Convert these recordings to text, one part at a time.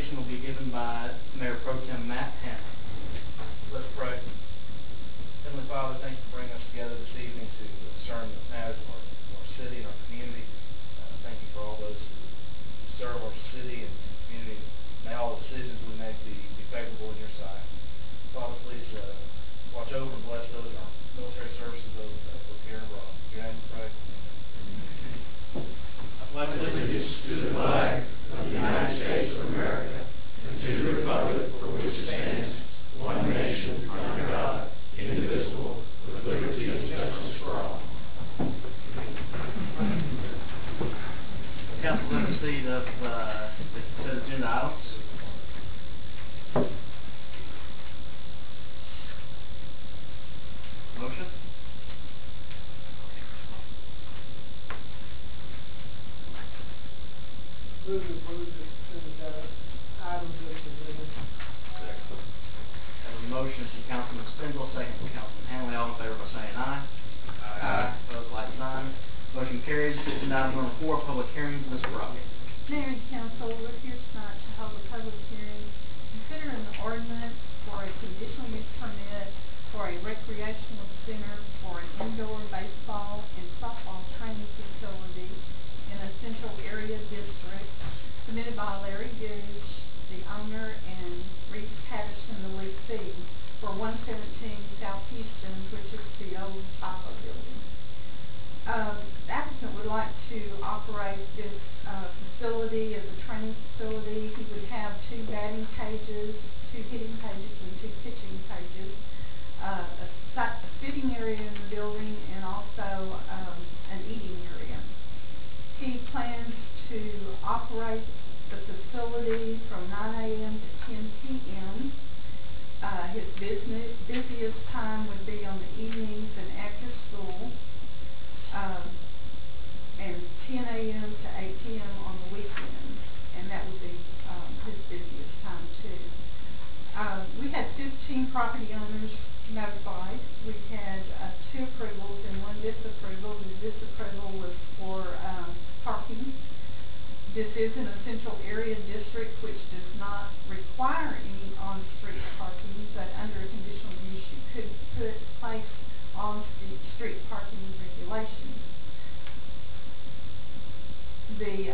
presentation will be given by Mayor Pro Tem Matt Hanna. Let's pray. Heavenly Father, thank you for bringing us together this evening to discern the matters of our city and our community. Thank you for all those who serve our city and community. May all the decisions we make be favorable in your sight. Father, please watch over and bless those in our military services, those both here and abroad. In your name we pray. I pledge allegiance to the flag of the United States of America and to the republic for which it stands, one nation, under God, indivisible, with liberty and justice for all. Council, let us see the consent agenda items. Motion? Move to approve the consent items as presented. Second. Have a motion from Councilman Spindle, second from Councilman Hanley. All in favor by saying aye. Aye. Opposed, like sign. Motion carries. Agenda item number 4, public hearings. Ms. Brockett. Mayor and Council, we're here tonight to hold a public hearing considering the ordinance for a conditional use permit for a recreational center for an indoor baseball and softball training facility in a central area district, submitted by Larry Gooch, the owner, and Reese Patterson, the leasee, for 117 South Houston, which is the old FIFO building. The applicant would like to operate this facility as a training facility. He would have 2 batting cages, 2 hitting cages, and 2 pitching cages, a sitting area in the building, and also an eating area. He plans to operate the facility from 9 a.m. to 10 p.m. His busiest time would be on the evenings and after school, and 10 a.m. to 8 p.m. on the weekends, and that would be his busiest time too. We had 15 property owners notified. We had 2 approvals and 1 disapproval. The disapproval was for parking. This is in a central area district which does not require any on-street parking, but under a conditional use you could place on-street parking regulations. The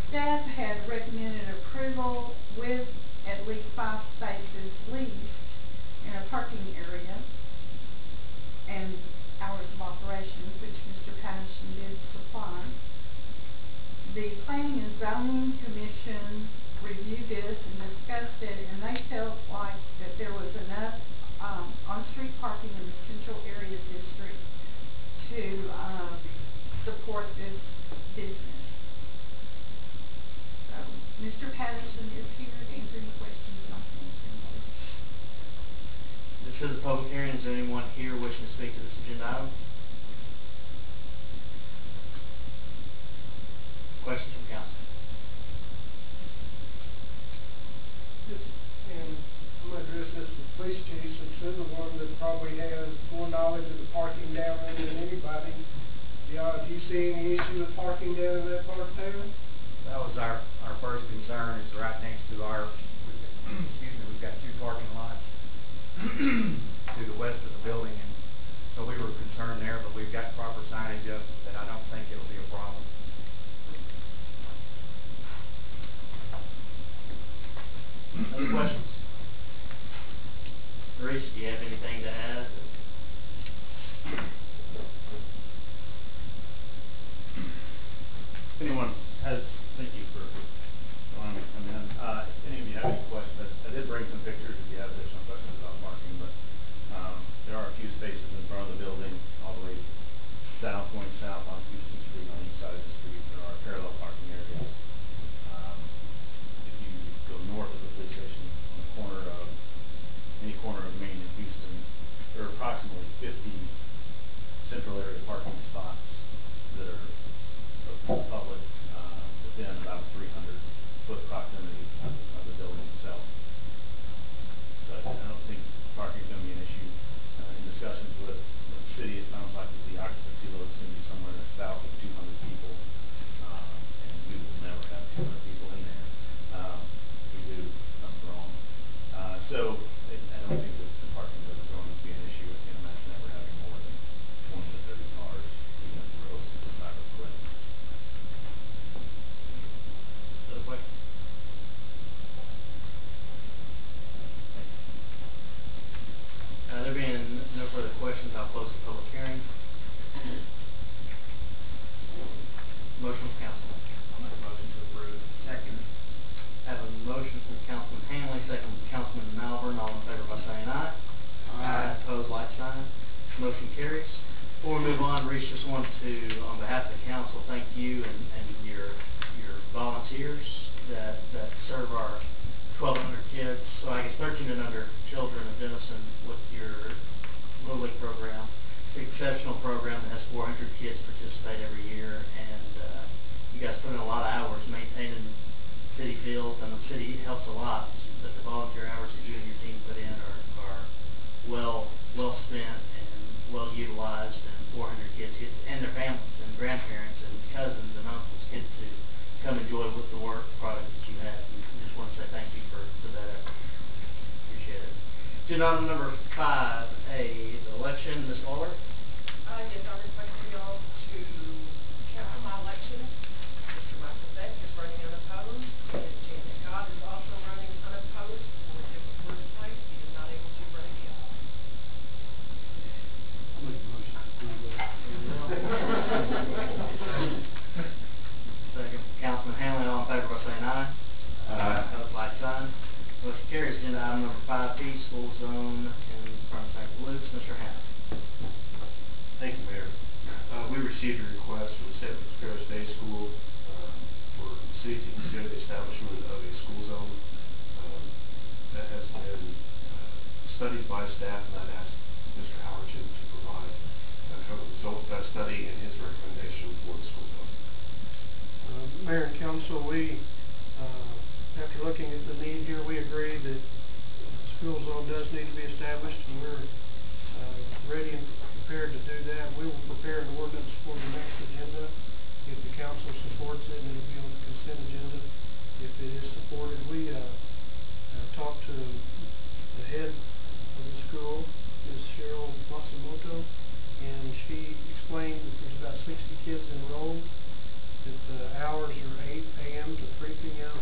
staff had recommended approval with at least 5 spaces leased in a parking area and hours of operation, which Mr. Patterson did supply. The Planning and Zoning Commission reviewed this and discussed it, and they felt like that there was enough on-street parking in the central area district to support this business. So, Mr. Patterson is here to answer any questions that I can answer. This is a public hearing. Is there anyone here wishing to speak to this agenda item? Questions from council? Yes, and I'm going to address this to the police chief, since they're the one that probably has more knowledge of the parking down there than anybody. Do you see any issue with parking down in that part of town? That was our first concern. It's right next to our, we've got 2 parking lots to the west of the building, and so we were concerned there, but we've got proper signage up that I don't think it'll be a problem. Any questions? Reese, do you have anything to add? If anyone has, thank you for allowing me to come in. If any of you have any questions, I did bring some pictures if you have additional questions about parking, but there are a few spaces in front of the building all the way south, going south on Houston Street on each side of the street. There are parallel parking areas. If you go north of the police station on the corner of, any corner of Main and Houston, there are approximately 50 central area parking spots that are public within about a 300-foot proximity of the building itself. So I don't think parking is going to be an issue. In discussions with the city, it sounds like the occupancy load is going to be somewhere south of 200 people, and we will never have 200 people in there. We do volunteers that serve our 1,200 kids, so I guess 13 and under children of Denison with your Little League program. It's an exceptional program that has 400 kids participate every year, and you guys put in a lot of hours maintaining city fields, and the city helps a lot, but the volunteer hours that you and your team put in are well spent and well utilized, and 400 kids get, and their families and grandparents and cousins and uncles get to come enjoy with the work product that you have. We just want to say thank you for that effort. Appreciate it. Agenda item number 5A, the election. Ms. Waller? Yes, I request for y'all to cancel my election. Mr. Michael Beck is running unopposed, and Janet Gott is also running unopposed for a different political place. He is not able to run again. I'll make a motion to do that. Second. Councilman Hanley, all in favor by saying aye. Aye. Opposed, like sign. Motion carries. Agenda item number 5B, school zone in front of St. Luke's. Mr. Hanley. Thank you, Mayor. We received a request from the St. Luke's Parish Day School for the city to consider the establishment of a school zone. That has been studied by staff, and I've asked Mr. Howerton to provide kind of the results of that study and his recommendation for the school zone. Mayor and council, we, after looking at the need here, we agree that school zone does need to be established, and we're ready and prepared to do that. We will prepare an ordinance for the next agenda. If the council supports it, and it'll be on the consent agenda. If it is supported, we talked to the head of the school, Ms. Cheryl Matsumoto, and she explained that there's about 60 kids enrolled, that the hours are 8 a.m. to 3 p.m.,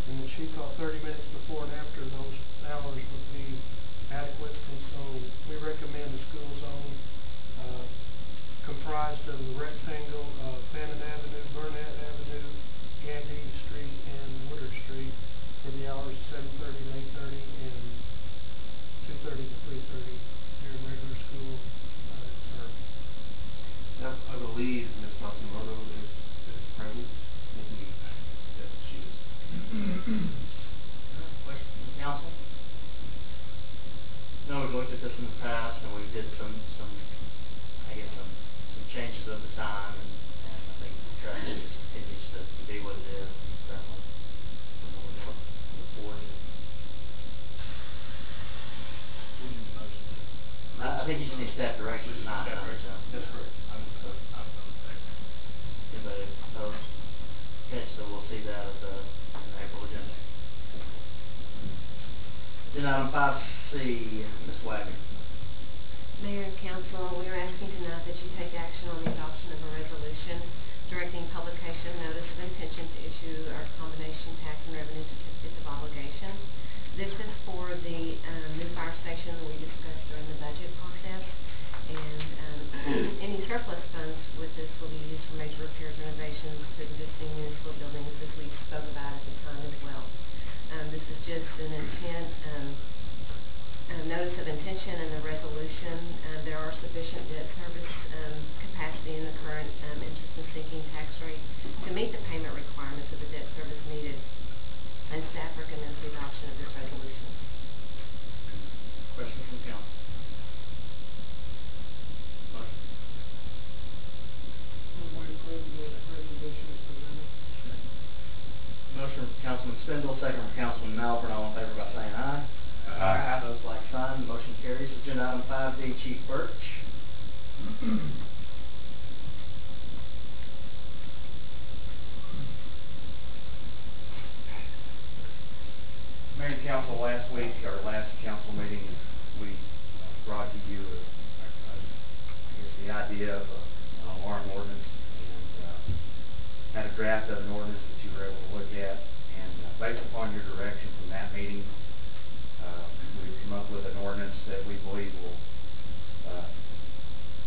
and that she thought 30 minutes before and after those hours would be adequate, and so we recommend a school zone comprised of the rectangle of Fannin Avenue, Burnett Avenue, Gandy Street, and Woodard Street for the hours 7:30 to 8:30 and 2:30 to 3:30 during regular school term. I believe Ms. Matsumoto is present. Yes, she is. Questions from the council? No, we've looked at this in the past, and we did some changes over time, and I think the trend just continues to be what it is, and certainly we look forward to it. I think you just need staff direction tonight. That's correct. Anybody opposed? Okay, so we'll see that at the April agenda. Agenda item 5C, Ms. Wagner. Mayor and council, we are asking tonight that you take action on the adoption of a resolution directing publication notice of intention to issue our combination tax and revenue certificates of obligation. This is for the new fire station that we discussed during the budget process, and any surplus funds with this will be used for major repairs, renovations to existing municipal buildings, as we spoke about at the time as well. This is just an intent. Notice of intention and the resolution. There are sufficient debt service capacity in the current interest and sinking tax rate to meet the payment requirements of the debt service needed, and staff recommends the adoption of this resolution. Questions from council? Motion. We approve the resolution as presented. Motion from Councilman Spindle, second from Councilman Malvern, all in favor by saying aye. Aye. Opposed, like sign. Motion carries. Agenda item 5D, Chief Birch. Mayor and council, last week, our last council meeting, we brought to you, the idea of an alarm ordinance, and had a draft of an ordinance that you were able to look at, and based upon your direction from that meeting, we've come up with an ordinance that we believe will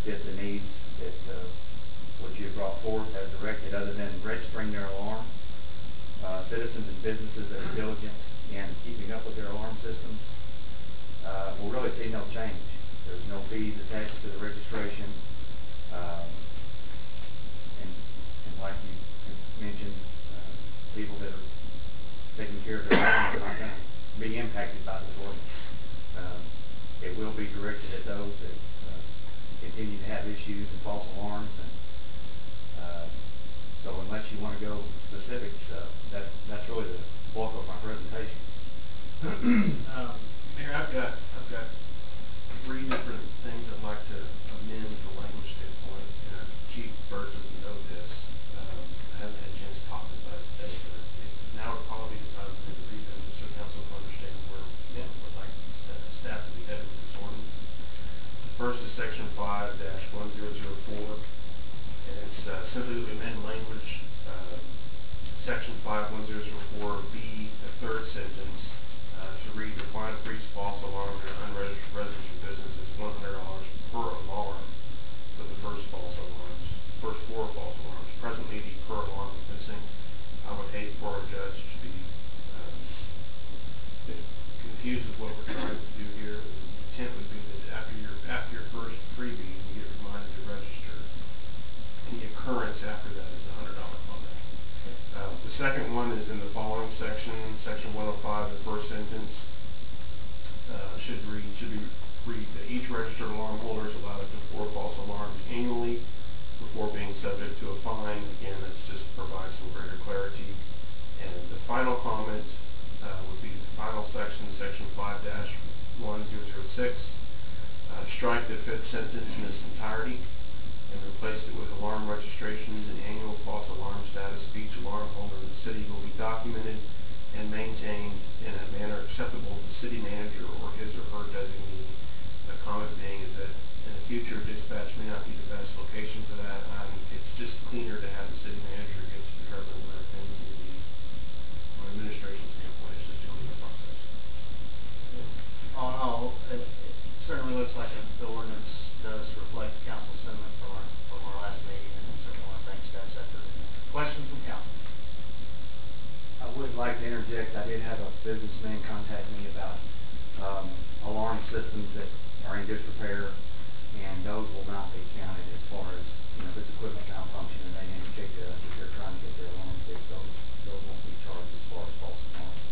fit the needs that what you brought forth as directed, other than registering their alarm. Citizens and businesses that are diligent in keeping up with their alarm systems will really see no change. There's no fees attached to the registration, and like you mentioned, people that taking care of their alarms are not going to be impacted by this ordinance. It will be directed at those that continue to have issues and false alarms, and so unless you want to go specifics, that's really the bulk of my presentation. Mayor, I've got 3 different things I'd like to amend from a language standpoint, and Chief Burt doesn't know this. I haven't had a chance to talk about it today, but now would probably be the time to read them just so council can understand where we would like staff to be headed with this ordinance. The first is section 5-1004, and it's simply to amend language, section 51004B, the third sentence, to read the fine for each false alarm in an unregistered residential business is $100 per alarm for the first 4 false alarms. Presently, the per alarm is missing. I would hate for a judge to be confused with what we're trying to do here. The intent would be that after your first freebie, you get reminded to register. Any occurrence after that is $100 on that. The second one is in the following section, section 105, the first sentence, should read that each registered alarm holder is allowed up to 4 false alarms annually before being subject to a fine. Again, that's just to provide some greater clarity. And the final comment would be the final section, section 5-1006. Strike the 5th sentence in its entirety and replace it with alarm registrations and annual false alarm status of each alarm holder in the city will be documented and maintained in a manner acceptable to the city manager or his or her designee. The comment being is that in the future, dispatch may not be the best location for that, and it's just cleaner to have the city manager get to determine where things will be. From an administration standpoint, it's just a cleaner process. All in all, it certainly looks like the ordinance does reflect the council sentiment from our last meeting, and certainly want to thank staff for it. Questions from council? I would like to interject. I did have a businessman contact me about alarm systems that are in disrepair, and those will not be counted as far as, if it's equipment malfunction and they indicate to us that they're trying to get their alarm fixed, those won't be charged as far as false alarms.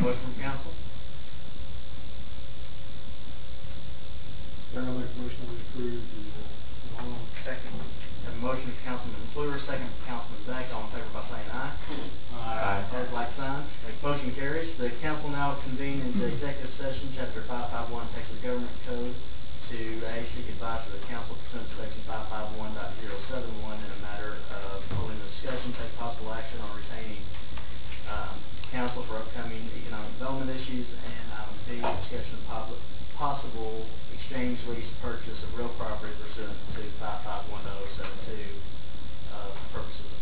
Question from council? I'll make a motion to approve the alarm. Second. Have a motion from Councilman McClure, second from Councilman Beck. All in favor by saying aye. Aye. Opposed, like sign. Motion carries. The council now convene into executive session, Chapter 551, Texas Government Code, to A, seek advice of the council pursuant to Section 551.071 in a matter of holding a discussion, take possible action on retaining council for upcoming economic development issues, and item B, discussion of possible exchange, lease, purchase of real property pursuant to 551.072 for purposes of